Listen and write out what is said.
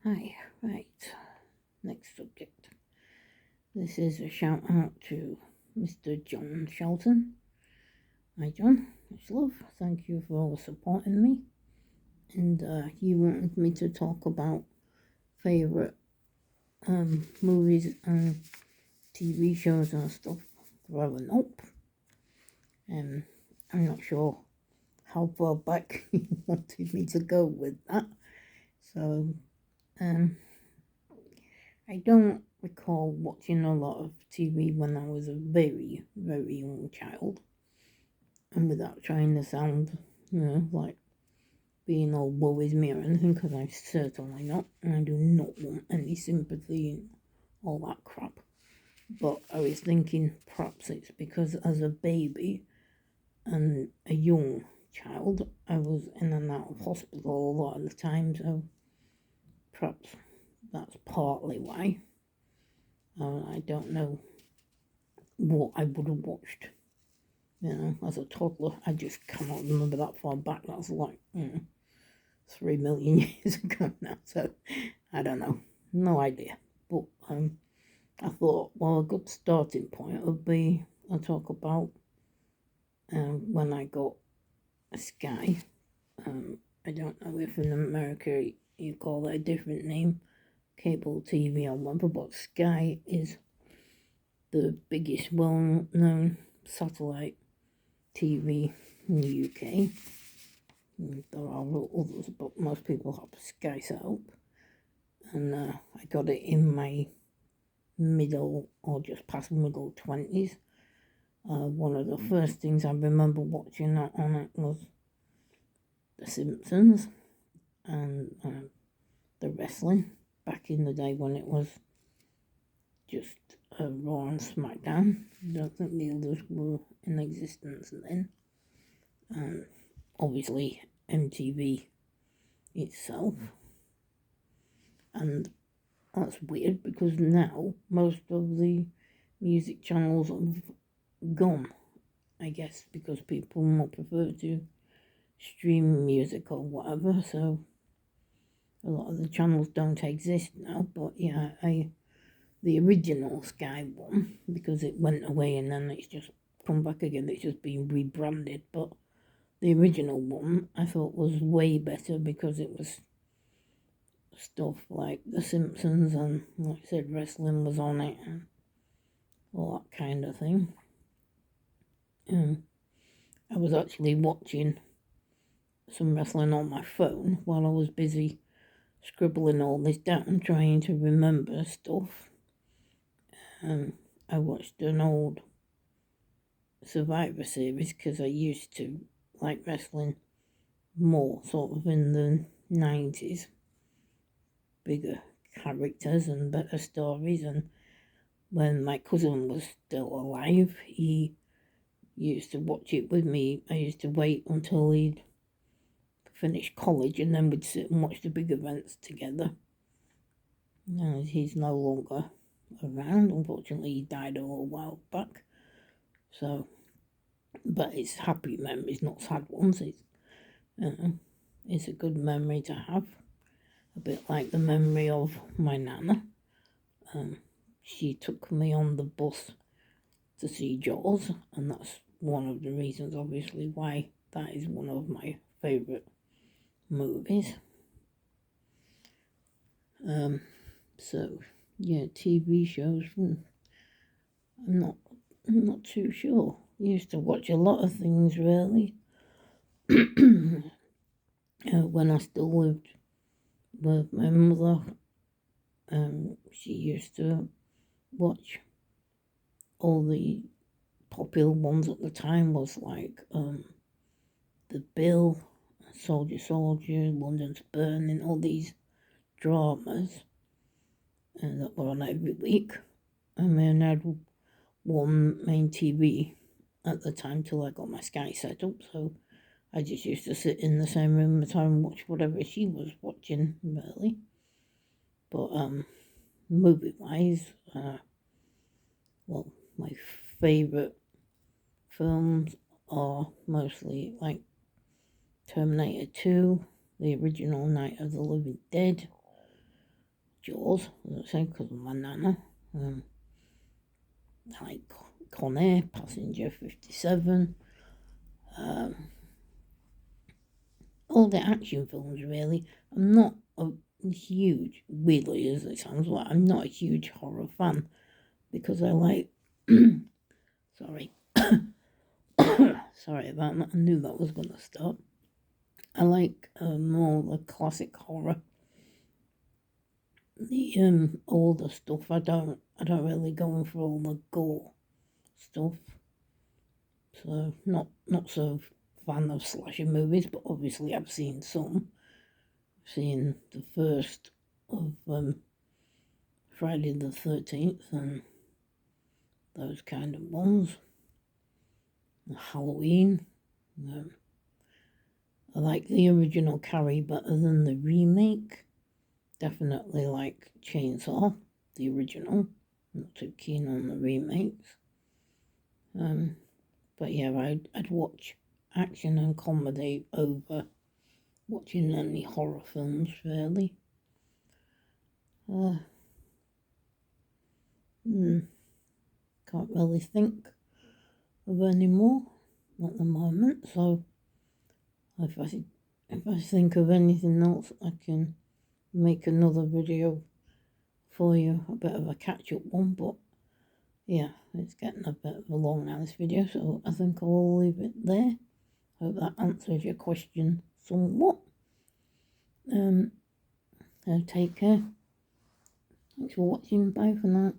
Hi, right. Next subject. This is a shout out to Mr. John Shelton. Hi, John. Much love. Thank you for always supporting me. And you wanted me to talk about favourite movies and TV shows and stuff growing up. I'm not sure how far back you wanted me to go with that. So, I don't recall watching a lot of TV when I was a very, very young child. And without trying to sound, like being all woe is me or anything, because I'm certainly not. And I do not want any sympathy and all that crap. But I was thinking perhaps it's because as a baby and a young child, I was in and out of hospital a lot of the time, so perhaps that's partly why. I don't know what I would have watched, as a toddler. I just cannot remember that far back. That's like 3 million years ago now, so I don't know, no idea. But I thought, well, a good starting point would be I'll talk about when I got a Sky. I don't know if in America you call it a different name, cable TV or whatever, but Sky is the biggest well-known satellite TV in the UK. There are others, but most people have Sky set up. And I got it in my middle or just past middle 20s. One of the first things I remember watching on it was The Simpsons and the wrestling back in the day when it was just Raw and SmackDown. I don't think the others were in existence then. Obviously MTV itself. And that's weird because now most of the music channels have gone, I guess, because people more prefer to stream music or whatever, so a lot of the channels don't exist now. But yeah, the original Sky one, because it went away and then it's just come back again, it's just been rebranded, but the original one I thought was way better because it was stuff like The Simpsons and, like I said, wrestling was on it and all that kind of thing. I was actually watching some wrestling on my phone while I was busy scribbling all this down, trying to remember stuff. I watched an old Survivor series because I used to like wrestling more, sort of in the 90s. Bigger characters and better stories. And when my cousin was still alive, he used to watch it with me. I used to wait until he'd finish college and then we'd sit and watch the big events together. And he's no longer around. Unfortunately, he died a little while back. So, but it's happy memories, not sad ones. It's a good memory to have. A bit like the memory of my nana. She took me on the bus to see Jaws, and that's one of the reasons, obviously, why that is one of my favourite movies. So yeah, TV shows. I'm not too sure. I used to watch a lot of things really. When I still lived with my mother, she used to watch all the popular ones at the time was like The Bill, Soldier Soldier, London's Burning, all these dramas that were on every week. And then I had one main TV at the time till I got my Sky set up, so I just used to sit in the same room at the time and watch whatever she was watching, really. But movie-wise, my favourite films are mostly like Terminator 2, the original Night of the Living Dead, Jaws, as I say, because of my nana. I like Con Air, Passenger 57. All the action films, really. I'm not a huge, weirdly as it sounds like, I'm not a huge horror fan because I like, sorry, sorry about that, I knew that was going to stop. I like more the classic horror, the older stuff. I don't really go in for all the gore stuff. So not so fan of slasher movies, but obviously I've seen some. I've seen the first of Friday the 13th and those kind of ones. Halloween. I like the original Carrie better than the remake. Definitely like Chainsaw, the original. Not too keen on the remakes. But yeah, I'd watch action and comedy over watching any horror films, really. Can't really think of any more at the moment, so if I think of anything else, I can make another video for you, a bit of a catch-up one, but yeah, it's getting a bit of a long now, this video, so I think I'll leave it there. Hope that answers your question somewhat. Take care. Thanks for watching. Bye for now.